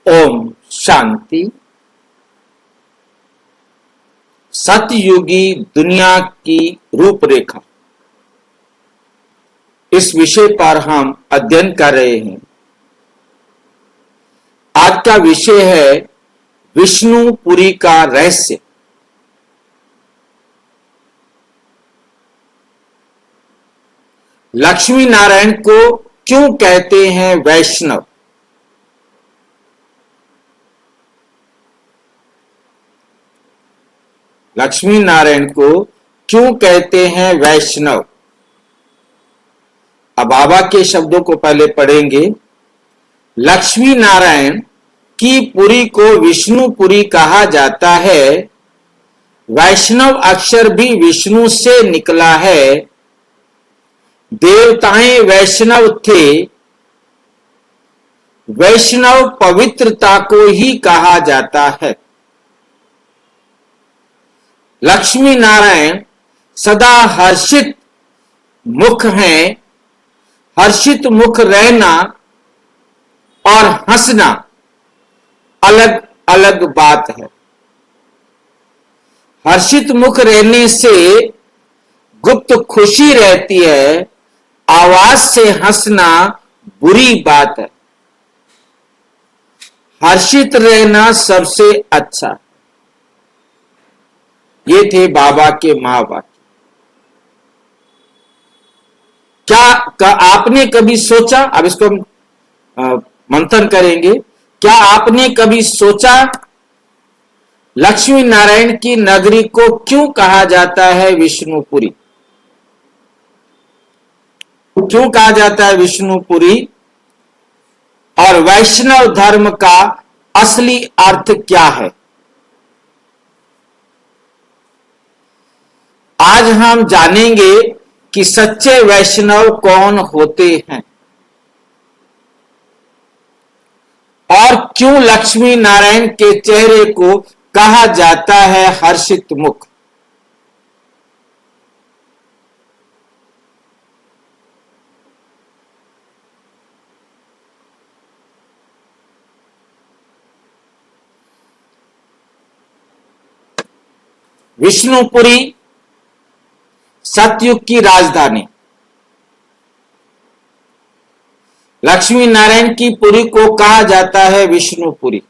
ओम शांति। सतयुगी दुनिया की रूपरेखा, इस विषय पर हम अध्ययन कर रहे हैं। आज का विषय है विष्णुपुरी का रहस्य। लक्ष्मी नारायण को क्यों कहते हैं वैष्णव? लक्ष्मी नारायण को क्यों कहते हैं वैष्णव? अब बाबा के शब्दों को पहले पढ़ेंगे। लक्ष्मी नारायण की पुरी को विष्णुपुरी कहा जाता है। वैष्णव अक्षर भी विष्णु से निकला है। देवताएं वैष्णव थे। वैष्णव पवित्रता को ही कहा जाता है। लक्ष्मी नारायण सदा हर्षित मुख हैं। हर्षित मुख रहना और हंसना अलग अलग बात है। हर्षित मुख रहने से गुप्त खुशी रहती है। आवाज से हंसना बुरी बात है। हर्षित रहना सबसे अच्छा। ये थे बाबा के महावाक्य। क्या आपने कभी सोचा, अब इसको हम मंथन करेंगे, क्या आपने कभी सोचा लक्ष्मी नारायण की नगरी को क्यों कहा जाता है विष्णुपुरी? क्यों कहा जाता है विष्णुपुरी? और वैष्णव धर्म का असली अर्थ क्या है? आज हम जानेंगे कि सच्चे वैष्णव कौन होते हैं और क्यों लक्ष्मी नारायण के चेहरे को कहा जाता है हर्षित मुख। विष्णुपुरी सतयुग की राजधानी। लक्ष्मी नारायण की पुरी को कहा जाता है विष्णुपुरी,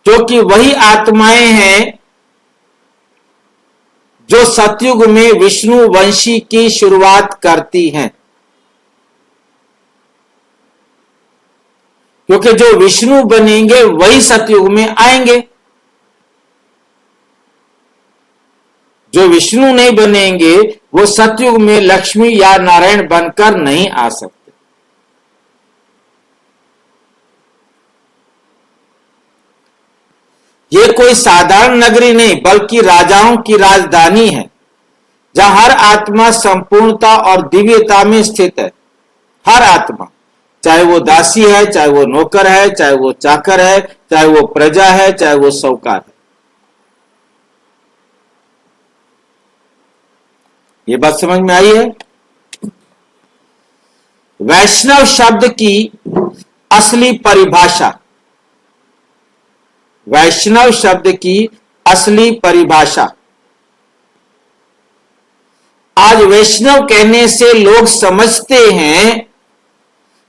क्योंकि वही आत्माएं हैं जो सतयुग में विष्णु वंशी की शुरुआत करती हैं। क्योंकि जो विष्णु बनेंगे वही सतयुग में आएंगे। जो विष्णु नहीं बनेंगे वो सतयुग में लक्ष्मी या नारायण बनकर नहीं आ सकते। ये कोई साधारण नगरी नहीं बल्कि राजाओं की राजधानी है, जहां हर आत्मा संपूर्णता और दिव्यता में स्थित है। हर आत्मा, चाहे वो दासी है, चाहे वो नौकर है, चाहे वो चाकर है, चाहे वो प्रजा है, चाहे वो साहूकार है। ये बात समझ में आई है? वैष्णव शब्द की असली परिभाषा। वैष्णव शब्द की असली परिभाषा। आज वैष्णव कहने से लोग समझते हैं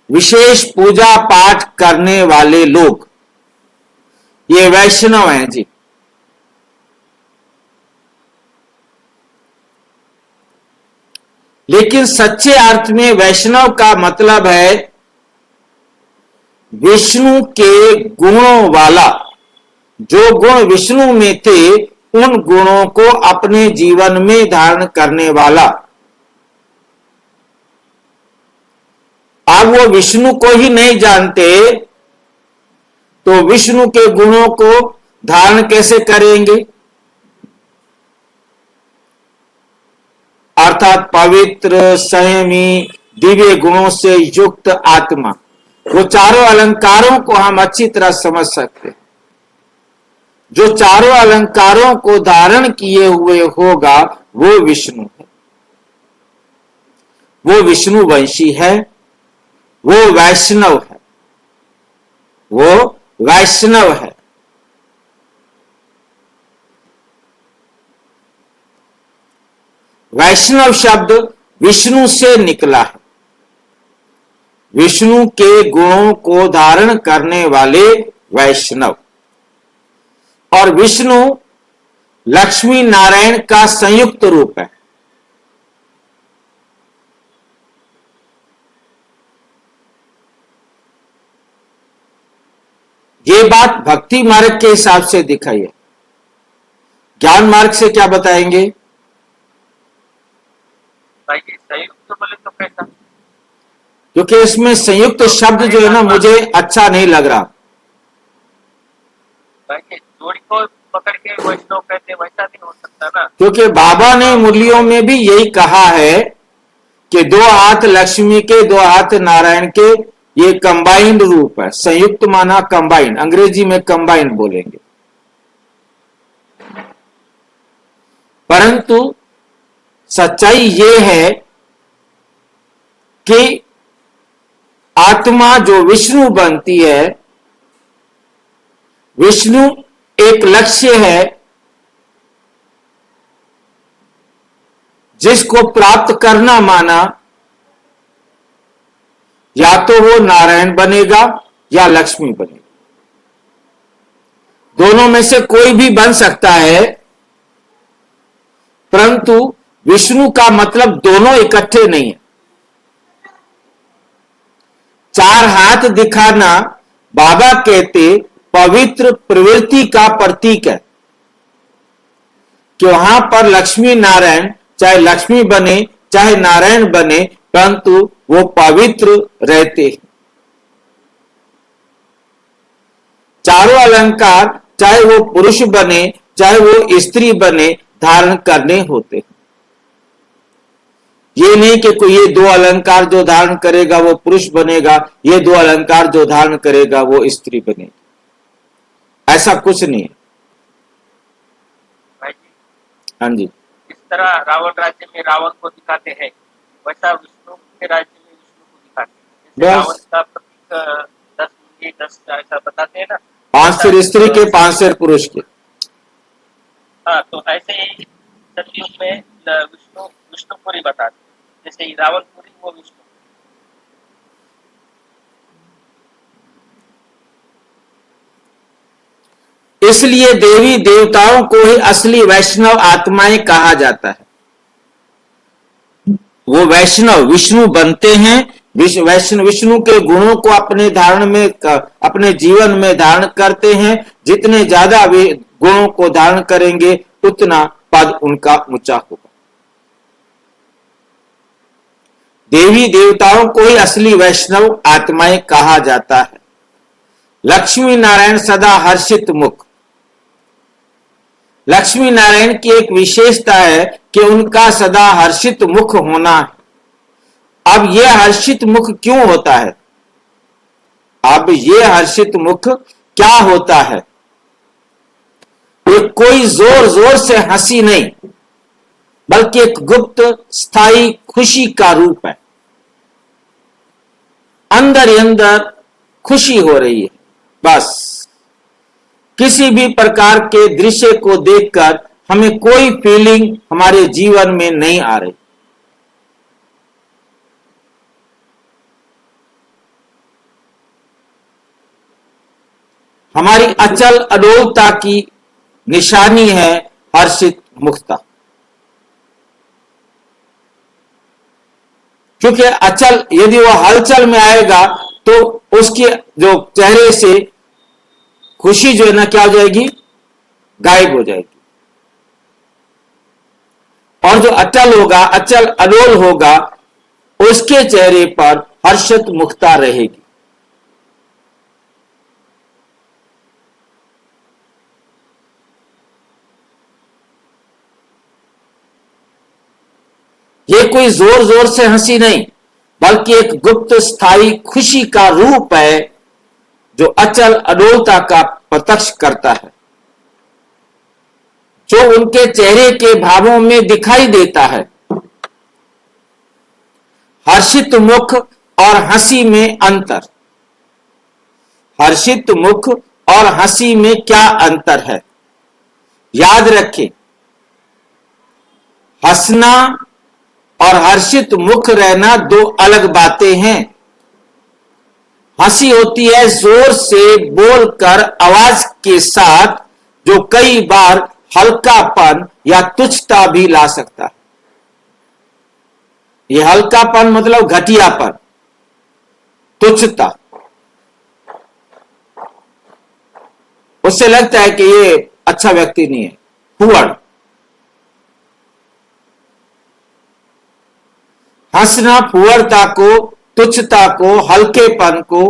विशेष पूजा पाठ करने वाले लोग, ये वैष्णव हैं जी। लेकिन सच्चे अर्थ में वैष्णव का मतलब है विष्णु के गुणों वाला। जो गुण विष्णु में थे उन गुणों को अपने जीवन में धारण करने वाला। अब वो विष्णु को ही नहीं जानते तो विष्णु के गुणों को धारण कैसे करेंगे? अर्थात पवित्र, संयमी, दिव्य गुणों से युक्त आत्मा। वो चारों अलंकारों को हम अच्छी तरह समझ सकते हैं। जो चारों अलंकारों को धारण किए हुए होगा वो विष्णु है। वो विष्णु वंशी है। वो वैष्णव है, वो वैष्णव है। वैष्णव शब्द विष्णु से निकला है। विष्णु के गुणों को धारण करने वाले वैष्णव। और विष्णु लक्ष्मी नारायण का संयुक्त रूप है। ये बात भक्ति मार्ग के हिसाब से दिखाई है। ज्ञान मार्ग से क्या बताएंगे? संयुक्त बोले तो कैसा? क्योंकि इसमें संयुक्त शब्द जो है ना, मुझे अच्छा नहीं लग रहा। जोड़ी को पकड़ के वैष्णव कहते, वैसा नहीं हो सकता ना। क्योंकि बाबा ने मूल्यों में भी यही कहा है कि 2 हाथ लक्ष्मी के, 2 हाथ नारायण के, ये कंबाइंड रूप है। संयुक्त माना कंबाइंड, अंग्रेजी में कंबाइंड बोलेंगे। परंतु सच्चाई ये है कि आत्मा जो विष्णु बनती है, विष्णु एक लक्ष्य है जिसको प्राप्त करना माना या तो वो नारायण बनेगा या लक्ष्मी बनेगी। दोनों में से कोई भी बन सकता है, परंतु विष्णु का मतलब दोनों इकट्ठे नहीं है। 4 हाथ दिखाना बाबा कहते पवित्र प्रवृत्ति का प्रतीक है कि वहां पर लक्ष्मी नारायण, चाहे लक्ष्मी बने चाहे नारायण बने, परंतु वो पवित्र रहते हैं। चारों अलंकार चाहे वो पुरुष बने चाहे वो स्त्री बने धारण करने होते हैं। ये नहीं कि कोई ये 2 अलंकार जो धारण करेगा वो पुरुष बनेगा, ये 2 अलंकार जो धारण करेगा वो स्त्री बनेगी, ऐसा कुछ नहीं है। हाँ जी। इस तरह रावण राज्य में रावण को दिखाते हैं, वैसा विष्णु के राज्य में विष्णु को दिखाते हैं। रावण का प्रतीक 10 मुंडी 10 ऐसा बताते हैं ना, 5 सिर स्त्री के 5 सिर पुरुष के। हाँ, तो ऐसे ही सतयुग में विष्णुपुरी बताते, जैसे ही रावणपुरी वो विष्णु। इसलिए देवी देवताओं को ही असली वैष्णव आत्माएं कहा जाता है। वो वैष्णव विष्णु बनते हैं, विष्णु के गुणों को अपने धारण में, अपने जीवन में धारण करते हैं। जितने ज्यादा वे गुणों को धारण करेंगे उतना पद उनका ऊंचा होगा। देवी देवताओं को ही असली वैष्णव आत्माएं कहा जाता है। लक्ष्मी नारायण सदा हर्षित मुख। लक्ष्मी नारायण की एक विशेषता है कि उनका सदा हर्षित मुख होना है। अब यह हर्षित मुख क्यों होता है? अब यह हर्षित मुख क्या होता है? ये कोई जोर जोर से हंसी नहीं, बल्कि एक गुप्त स्थायी खुशी का रूप है। अंदर ही अंदर खुशी हो रही है। बस किसी भी प्रकार के दृश्य को देखकर हमें कोई फीलिंग हमारे जीवन में नहीं आ रही। हमारी अचल अडोलता की निशानी है हर्षित मुखता। क्योंकि अचल, यदि वह हलचल में आएगा तो उसके जो चेहरे से खुशी जो है ना, क्या हो जाएगी? गायब हो जाएगी। और जो अचल होगा, अचल अडोल होगा, उसके चेहरे पर हर्षित मुखता रहेगी। ये कोई जोर जोर से हंसी नहीं, बल्कि एक गुप्त स्थायी खुशी का रूप है जो अचल अडोलता का प्रत्यक्ष करता है, जो उनके चेहरे के भावों में दिखाई देता है। हर्षित मुख और हंसी में अंतर। हर्षित मुख और हंसी में क्या अंतर है? याद रखें, हंसना और हर्षित मुख रहना दो अलग बातें हैं। हंसी होती है जोर से बोलकर आवाज के साथ, जो कई बार हल्कापन या तुच्छता भी ला सकता है। यह हल्कापन मतलब घटियापन, तुच्छता। उससे लगता है कि ये अच्छा व्यक्ति नहीं है, फुहड़। हंसना फुहड़ता को, तुच्छता को, हल्केपन को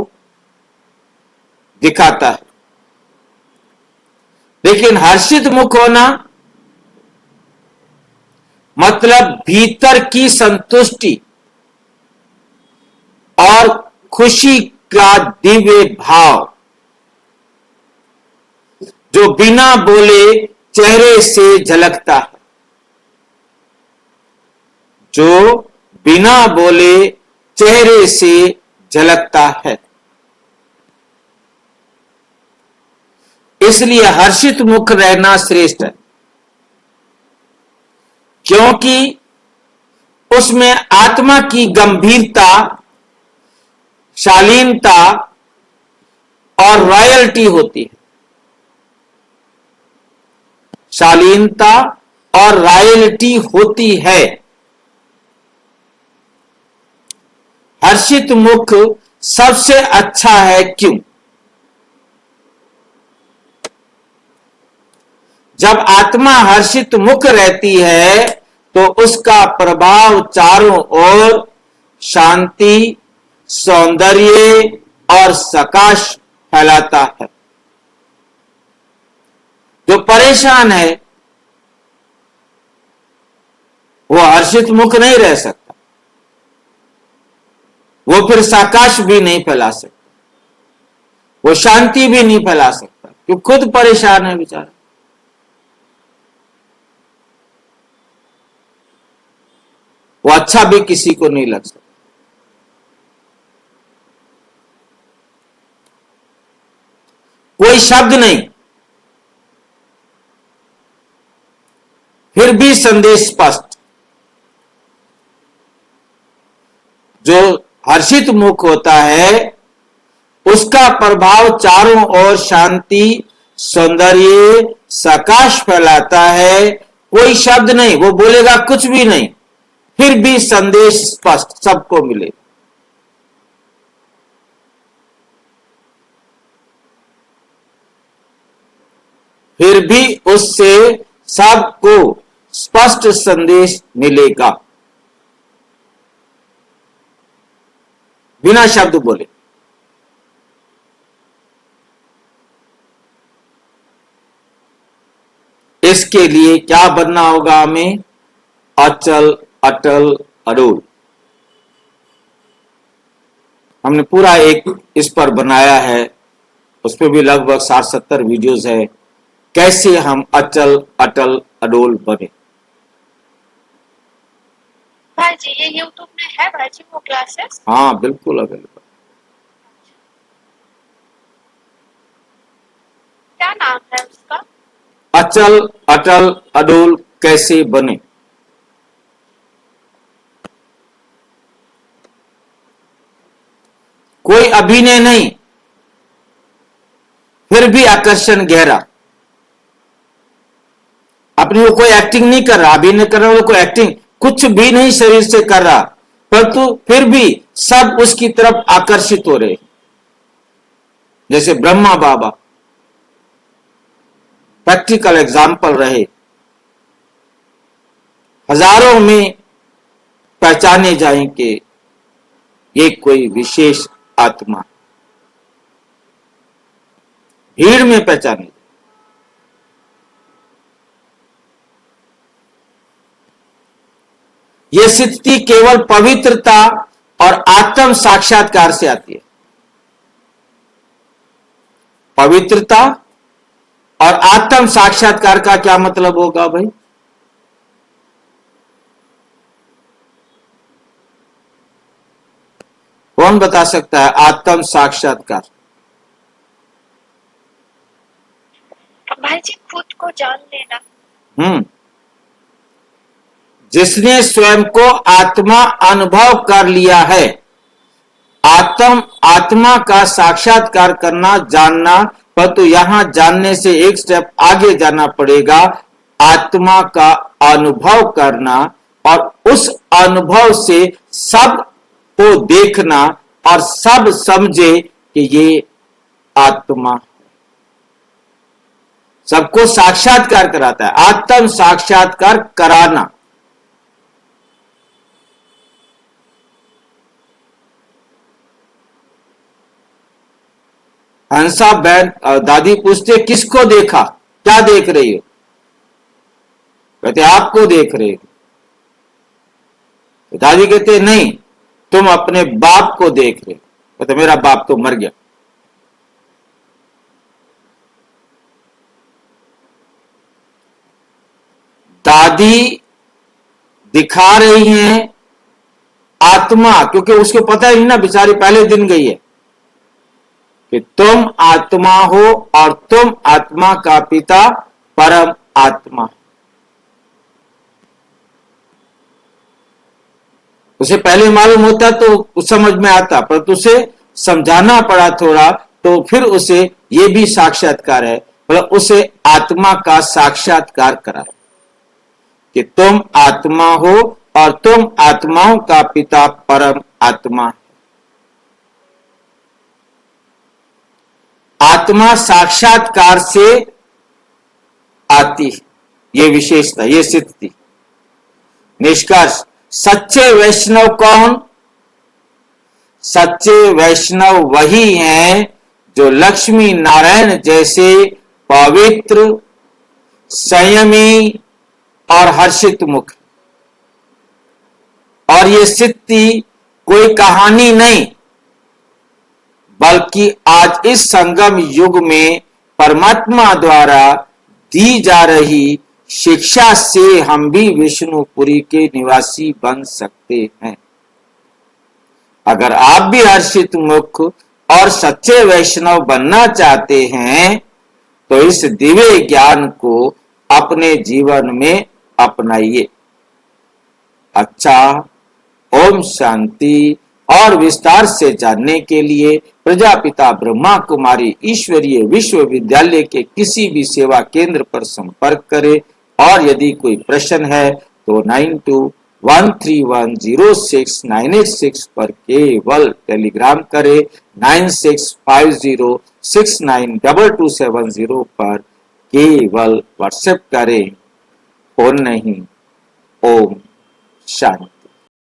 दिखाता है। लेकिन हर्षित मुख होना मतलब भीतर की संतुष्टि और खुशी का दिव्य भाव, जो बिना बोले चेहरे से झलकता है। जो बिना बोले चेहरे से झलकता है। इसलिए हर्षित मुख रहना श्रेष्ठ है, क्योंकि उसमें आत्मा की गंभीरता, शालीनता और रॉयल्टी होती है। शालीनता और रॉयल्टी होती है। हर्षित मुख सबसे अच्छा है। क्यों? जब आत्मा हर्षित मुख रहती है तो उसका प्रभाव चारों ओर शांति, सौंदर्य और प्रकाश फैलाता है। जो परेशान है वो हर्षित मुख नहीं रह सकता, वो फिर प्रकाश भी नहीं फैला सकता, वो शांति भी नहीं फैला सकता, क्योंकि खुद परेशान है बेचारा। वो अच्छा भी किसी को नहीं लग सकता। कोई शब्द नहीं, फिर भी संदेश स्पष्ट। जो हर्षित मुख होता है उसका प्रभाव चारों ओर शांति, सौंदर्य, प्रकाश फैलाता है। कोई शब्द नहीं, वो बोलेगा कुछ भी नहीं, फिर भी संदेश स्पष्ट सबको मिले। फिर भी उससे सबको स्पष्ट संदेश मिलेगा, बिना शब्द बोले। इसके लिए क्या बनना होगा हमें? अचल, अटल, अडोल। हमने पूरा एक इस पर बनाया है, उसपे भी लगभग 60-70 वीडियोस है, कैसे हम अचल, अटल, अडोल बने। भाईजी ये यूट्यूब में है भाईजी वो क्लासेस? हाँ बिल्कुल अवेलेबल। क्या नाम है उसका? अचल, अटल, अडोल कैसे बने। कोई अभिनय नहीं, फिर भी आकर्षण गहरा। अपनी वो कोई एक्टिंग नहीं कर रहा, अभिनय कर रहा है, कोई एक्टिंग कुछ भी नहीं शरीर से कर रहा, परंतु फिर भी सब उसकी तरफ आकर्षित हो रहे। जैसे ब्रह्मा बाबा प्रैक्टिकल एग्जाम्पल रहे, हजारों में पहचाने जाएं कि ये कोई विशेष आत्मा, भीड़ में पहचाने। यह स्थिति केवल पवित्रता और आत्म साक्षात्कार से आती है। पवित्रता और आत्म साक्षात्कार का क्या मतलब होगा भाई? कौन बता सकता है आत्म साक्षात्कार? भाई जी खुद को जान लेना। जिसने स्वयं को आत्मा अनुभव कर लिया है। आत्मा का साक्षात्कार करना, जानना, परंतु यहां जानने से एक स्टेप आगे जाना पड़ेगा। आत्मा का अनुभव करना और उस अनुभव से सब को देखना और सब समझे कि ये आत्मा सबको साक्षात्कार कराता है। आत्म साक्षात्कार कराना। हंसा बहन दादी पूछते किसको देखा, क्या देख रही हो? कहते आपको देख रहे हो। तो दादी कहते नहीं, तुम अपने बाप को देख रहे हो। कहते मेरा बाप तो मर गया। दादी दिखा रही हैं आत्मा, क्योंकि उसको पता ही नहीं ना, बेचारी पहले दिन गई है, कि तुम आत्मा हो और तुम आत्मा का पिता परम आत्मा। उसे पहले मालूम होता तो समझ में आता, पर उसे समझाना पड़ा थोड़ा, तो फिर उसे ये भी साक्षात्कार है, मतलब उसे आत्मा का साक्षात्कार करा कि तुम आत्मा हो और तुम आत्माओं का पिता परम आत्मा। आत्मा साक्षात्कार से आती है, ये विशेषता, ये सिद्धि। निष्कर्ष, सच्चे वैष्णव कौन? सच्चे वैष्णव वही हैं जो लक्ष्मी नारायण जैसे पवित्र, संयमी और हर्षित मुख। और ये सिद्धि कोई कहानी नहीं, बल्कि आज इस संगम युग में परमात्मा द्वारा दी जा रही शिक्षा से हम भी विष्णुपुरी के निवासी बन सकते हैं। अगर आप भी हर्षित मुख और सच्चे वैष्णव बनना चाहते हैं तो इस दिव्य ज्ञान को अपने जीवन में अपनाइए। अच्छा, ओम शांति। और विस्तार से जानने के लिए प्रजापिता ब्रह्मा कुमारी ईश्वरीय विश्वविद्यालय के किसी भी सेवा केंद्र पर संपर्क करें। और यदि कोई प्रश्न है तो 9213106986 पर केवल टेलीग्राम करें। 9650692270 पर केवल व्हाट्सएप करें। फोन नहीं। ओम शांति।